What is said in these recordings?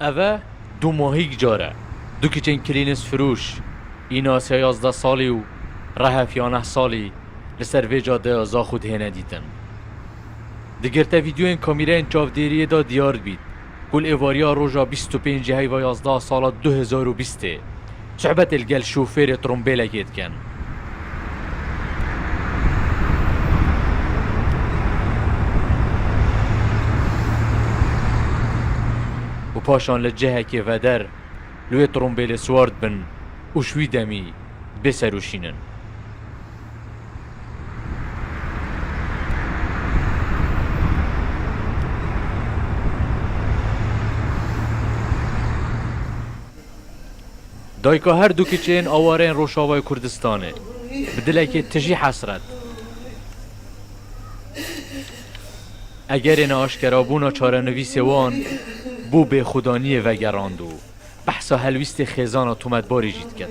اوه دو ماهی جاره دو کچین کلینس فروش اینا 11 سالی و رهف 11 سالی لسر وی جاده ازا خود هنه دیدن دگرته ویدیو این کامیره این چاودیریه دا دیار بید کل ایواریا روژا 25 هیوا 11 سالا 2020 صحبت الگل شوفیر ترومبیله گید کن و پاشان لجهه که ودر لوی ترومبیل سوارد بن و شوی دمی بسروشینن دایکا هر دو کچین آوارین روشاوای کردستانه بدله که تجی حسرت اگر این آشکرابونا چاره نویس وان بو به خودانی وگراندو بحثا هلویست خیزانا تومد باری جید کرد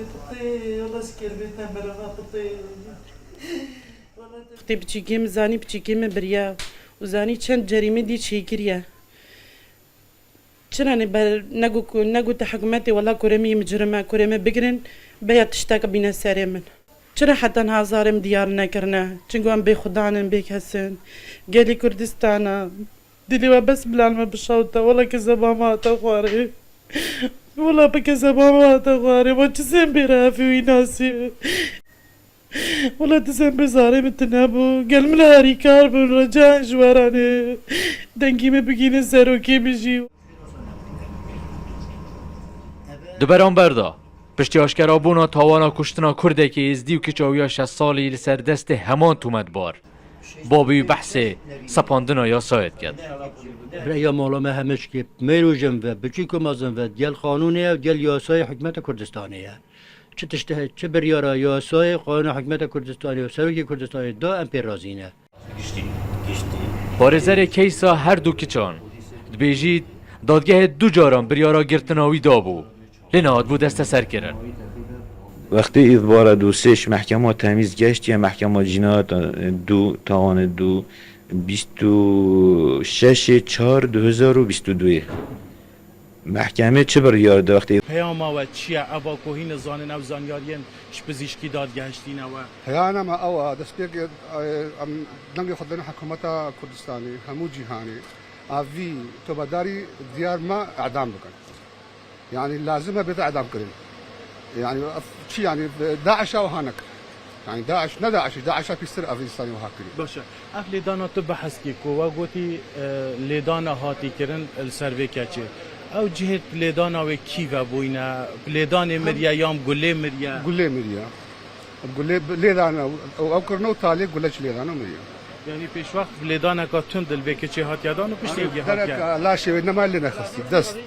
وقتی بچیکیم زانی بچیکیم بریا و زانی چند جریمه دی چی کریه چرا نگو تحکمتی ولا کرمی مجرمه کرمی بگرن بیا تشتاق بین سری من چرا حتی هزارم دیار نکرنه چنگو هم بی خدانن بی کسن گلی کردستانا دلی و بس بلالمه بشاوتا ولا کذبا ما تخواری ولا بكذبا ما تخواري ما تسم برافي ويناسي ولا تسم بزاري متنابو قال ملهاري كارب رجاء جواراني دنگي ما بگين سروكي بجيو دوبران بردا پشتی آشکرابونا تاوانا کشتنا کرده که ازدی و کچاویا 60 سالی لسر دست همان تومد بار بابی بحث سپاندنا یا ساید کرد برای معلومه همش که میروجم و بچی کمازم و دیل قانونیه و دیل یاسای حکمت کردستانیه چه تشته چه بریارا یاسای قانون حکمت کردستانی و سروکی کردستانی دا امپیر رازینه بارزر کیسا هر دو کچان دبیجید دادگاه دو جاران بریارا گرتناوی دابو لنهاد بود دست سر کرن وقتی ادوار دو سش محکمه تمیز گشت یا محکمه جنایت دو تاوان دو 26/4/2022 محکمه چه بر یارده وقتی پیام و چیه اوا کوهین زانن او زانیارین شپزیشکی دادگشتین او هیانا ما او دست بیگ ام دنگ خدنا حکومت کردستانی همو جهانی اوی تو بداری دیار ما اعدام بکن يعني لازمها بيت اعدام كريم يعني شي يعني داعش او هانك يعني داعش لا داعش في سر افغانستان وهاكري باشه اف لیدانا تو بحث کی کو و گوتی لیدانا هاتی کرن السروی کچه او جهت لیدانا و کی و بوینا لیدان مریا یام گله مریا لیدانا او کرنو تالی گلش لیدانا مریا يعني پیش وقت لیدانا کا تندل به کچه هات یادانو پشتی هات لا شيء انما اللي نخستي دست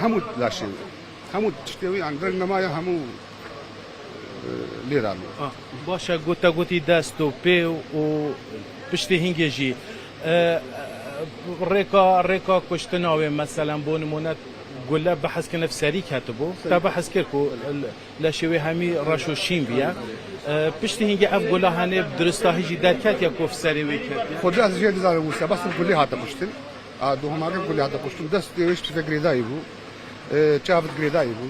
همو لا شيء همو تشتوي عن درنا ما همو لیرانو باشه گوتی دست و پی و پشتی هنگیجی ریکا کشتناوی مثلا بونمونت گله بحث کنه سری کتبو تا بحث کرکو لشوی همی راشو شیم بیا پشتی هنگی اف گله هنه درستا هیچی درکت یا کف سری وی کرد خود از جد زار موسى بس گله هات پشتن دو هم اگه گله هات پشتن دست دیوش تو گریدای بو چافت گریدای بو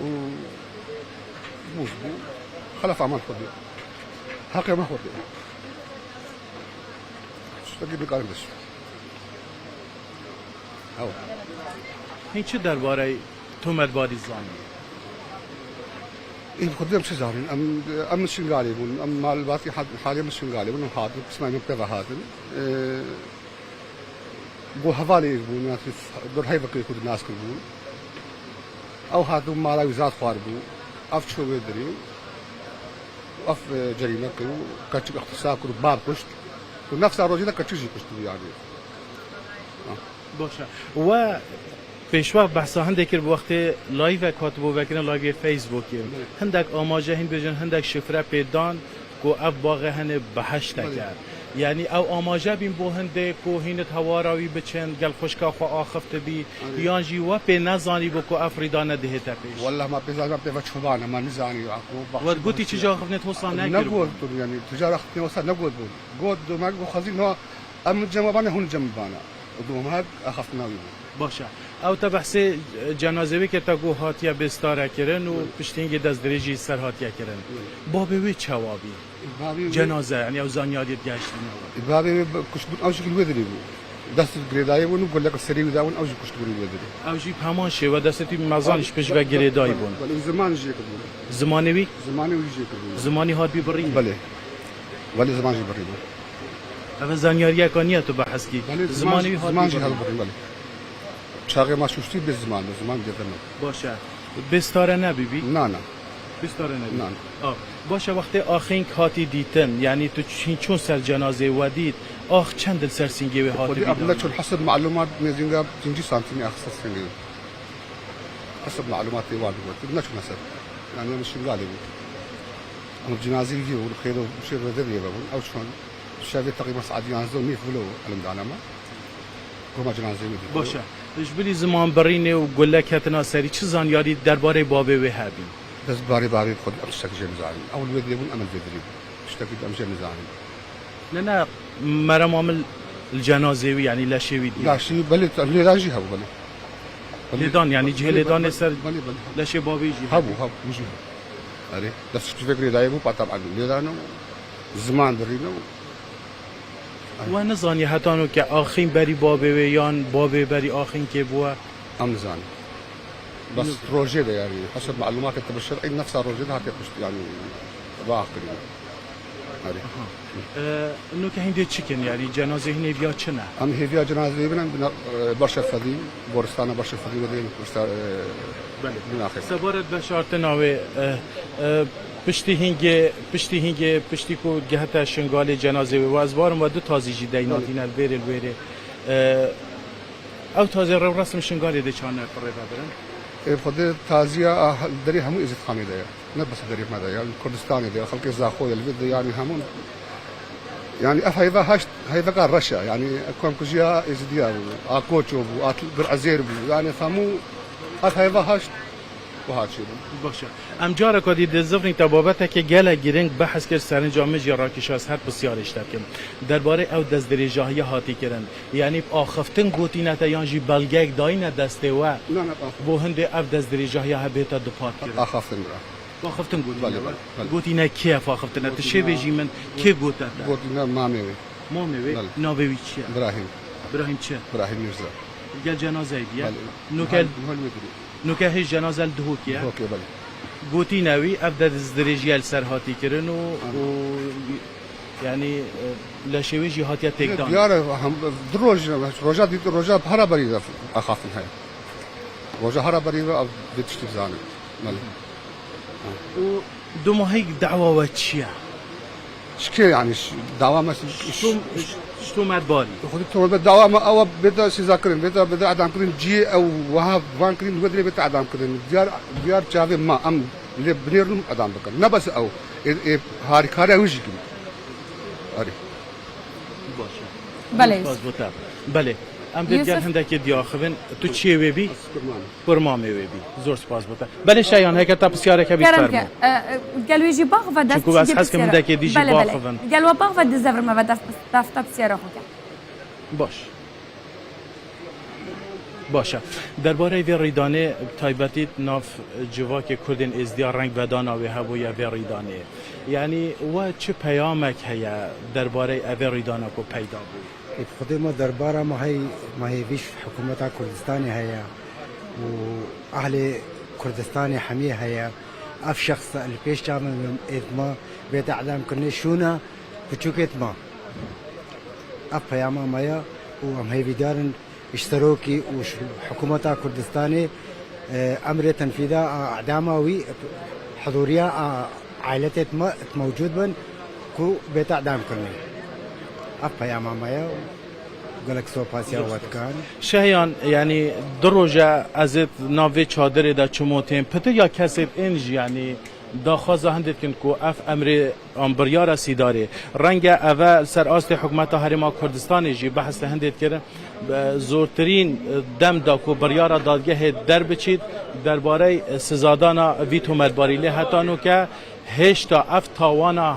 و موس بو خلاف عمل خود حق ما خود شو تجيب قارن بس هاو این چه درباره تومد بادی زانی؟ این خودم چه زارین ام شنگالی بون ام مال باقی حالی مشنگالی بون حاضر اسمه مبتغى حاضر بو حوالی بون ناس دور هاي بقي كل الناس كلهم او هادو مالا وزاد خاربو اف شو بدري اف جريمه كو كاتش اختصاص كو باب كشت ونفس الروجي كاتشي كشت يعني باشه و پیشوا بحثا هندێک کرد وقتی لایو کاتبو وکردن لایو فیسبوکی هندێک ئاماژە هین بێژن هندێک شفرە پێدان کو ئەف باغە هەنێ بەهەشت کرد یعنی ئەو ئاماژە بین بۆ هەندێک و هینت هەواراوی بچێن گەل خوشکا خوا ئاخفتە بی یانجی وە پێ نەزانی بۆ کو ئەف ڕیدانە دەهێتە پێش والله ما بيزال ما بتشوفانا ما نزاني وەرگوتی چجا خفتنێت هۆسان نەکرد نقول يعني تجارة اختي وصل نقول قود ما خزين هو ام جنبانا هون جنبانا ودوم هاد اخفتنا باشه او تا بحث جنازه که تا گو هاتیا بستاره کرن و پشتینگ دست درجی سر هاتیا کرن بابی وی چوابی جنازه یعنی او زانیاریت گشتین بابي كشبون اوش كل ودري دست جريداي ونقول لك السري وداون اوش كشبون ودري او جی همان شه و دستی مزانش پش و گریدای بون زمان يجي كبون زمانوی زماني ويجي كبون زمانی هات بی برین بله ولی زمان جي بريدو او زانیاریه کانیه تو بحث کی بله زمانی هات زمان بی جي برین هل بريدو بله شاغي ما شفتي بالزمان زمان جدا باشه بستاره نبی بی نا نا بستاره نبی نه. باشه وقتی آخین هاتی دیتن یعنی تو چون سر جنازه ودید آخ چند سر سینگی و هاتی ودي بیدان قبل شو حسب معلومات ميزينغا تنجي سنتين اخصص سنين حسب معلوماتي واجد بدنا شو مثلا يعني مش غالي انا جنازي يجي والخير وشير ودري بقول او شلون شافي تقريبا سعديان زو ميف ولو المدانما هما جنازي يجي باشه اجبری زمان برینه و گلک هتنا سری چه زانیاری درباره بابه و هبی بس باري باري خد اشتكي جيم زعيم اول ودي يقول امل بدري اشتكي ام جيم زعيم نه نه مرم عامل الجنازه وی یعنی لشوی دی لا شيء بل لا جي هبو بل لیدان یعنی جه لیدان سر بل لشه بابه جی هبو مش اري بس شو فكري دايبو بطل عن ليدانو زمان درينو و نزانی هتانو که آخین بری بابه و یان بابه بری آخین که بوا ام زاني بس روجي ده يعني حسب معلومات الطب الشرعي نفسها روجي ده يعني باقي اري انو که هنده چیکن یعنی جنازه هنه بیا چنه ام هيفيا جنازه بنا برشا فدي بورستانا برشا فدي ودين بله من اخر سبارت بشارت ناوه پشتی هنگه پشتی کو گهت شنگال جنازه و از بارم و دو تازیجی دیناتین الویره او تازه رو رسم شنگال ده چانه قره ببرن خد تازية دري همو إزت خامي ده نه بس دري ما ده يعني كردستاني ده خلق زاخويا الفيد يعني همون يعني اف هيدا هاشت هيدا قال رشا يعني كون كوجيا ازديا اكوتشو برعزير يعني فمو اف هيدا هاشت وهاتشي باشه ام جاره کدی د زفرین تبابت که گله گیرنگ بحث کرد سرانجام جی راکش از هر بسیار اشتکم درباره او دست درجه هاتی کردن یعنی آخفتن گوتینه یان جی بلگک داینه دسته و لا لا بو هنده او دست درجه ها بیت دپات کرد اخاف تنبرا آخفتن گوتینه بله، بله. گوتینه کیف آخفتن تشه بجی من کی گوته قلت لنا مامي مامه بله. ناوی چیه ابراهيم چه ابراهيم ميرزا گل جنازه دیه بله. نوکل هو المدري نوکه هیچ جنازه دهوکیه اوكي بله گوتی نوی اف دست درجه سر هاتی کردن و یعنی لشوی جی هاتیا تکدان ديار هم دروج روجات دي روجات هرا بريده اخاف من هاي روجا هرا بريده او بتشتي زاني مالي و دو ماهی دعوا و چیه شكي يعني دعوة شو مدباری خذ تو بالدعوة او بدا سيذاكرين بدا عدم كرين جي او وهاب فان كرين ودري بدا عدم كرين ديار شافي ما ام اللي بنيرن عدم بكن نبس او هاري كاري وجي كرين هاري بله بله ام دیگر هندکی دیاخون تو چیه وی بی پرمامه وی بی زور سپاس بوده بله شایان هک تا بسیار که كرم بیشتر قالوا يجي باغ فدا شكو بس حس كم داك يجي باغ فن. قالوا باغ فدا زفر ما فدا دافتا بسياره خوكا باش باشه درباره وی ریدانه تایبتی ناف جواک کردن ازدیار رنگ بدانا و هوای وی ریدانه یعنی و چه پیامک هیا درباره وی ریدانه کو پیدا بود خود ما درباره ما هي فيش حكومة كردستاني هيا وأهل كردستاني حمية هيا أف شخص اللي بيش تعمل إثما بيت أعلام كنا شونا بتشوك إثما أف هيا ما مايا وهم هي بدارن اشتروكي وحكومة كردستاني أمر تنفيذها أعداموي حضورية عائلة إثما موجود بن كو بيت أعلام كنا أف هيا ما مايا قالك سوپاسیا واتکان شهیان یعنی دروجه ازت ناوی چادر دا چموتین پته یا کسب انج یعنی داخواز هندت کن کو اف امر امبریار سیداری رنگ اول سر آست حکومت هرما کردستان جی بحث هندت کرد زورترین دم دا کو بریار دادگاه در بچید درباره سزادانا ویتو مدباری له هتانو که هشتا اف تاوانا